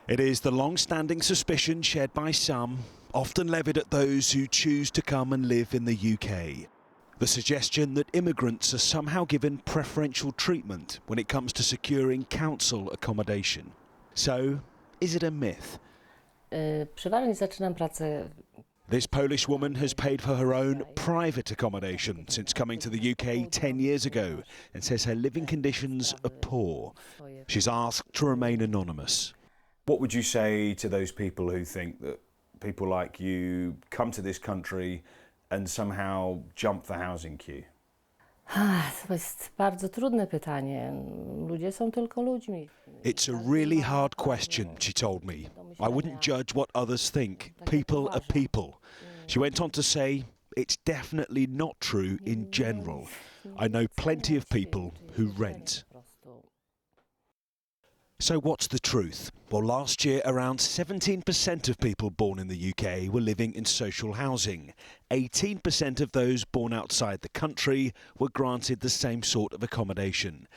It is the long-standing suspicion shared by some, often levied at those who choose to come and live in the UK. The suggestion that immigrants are somehow given preferential treatment when it comes to securing council accommodation. So, is it a myth? Przeważnie zaczynam pracę. This Polish woman has paid for her own private accommodation since coming to the UK 10 years ago and says her living conditions are poor. She's asked to remain anonymous. What would you say to those people who think that people like you come to this country and somehow jump the housing queue? To jest bardzo trudne pytanie. Ludzie są tylko ludźmi. It's a really hard question, she told me. I wouldn't judge what others think. People are people. She went on to say, it's definitely not true in general. I know plenty of people who rent. So what's the truth? Well, last year around 17% of people born in the UK were living in social housing. 18% of those born outside the country were granted the same sort of accommodation.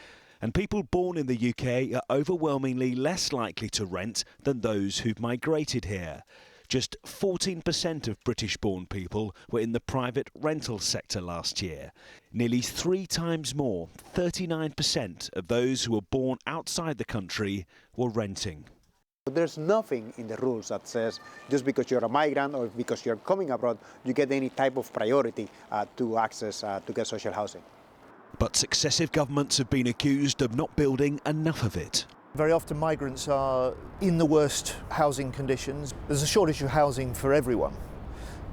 And people born in the UK are overwhelmingly less likely to rent than those who've migrated here. Just 14% of British-born people were in the private rental sector last year. Nearly 3 times more, 39% of those who were born outside the country were renting. There's nothing in the rules that says just because you're a migrant or because you're coming abroad, you get any type of priority to access to get social housing. But successive governments have been accused of not building enough of it. Very often migrants are in the worst housing conditions. There's a shortage of housing for everyone,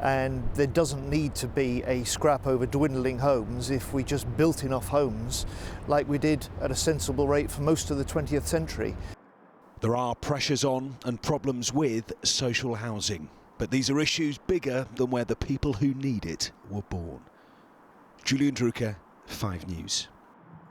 and there doesn't need to be a scrap over dwindling homes if we just built enough homes like we did at a sensible rate for most of the 20th century. There are pressures on and problems with social housing, but these are issues bigger than where the people who need it were born. Julian Druker, 5 News.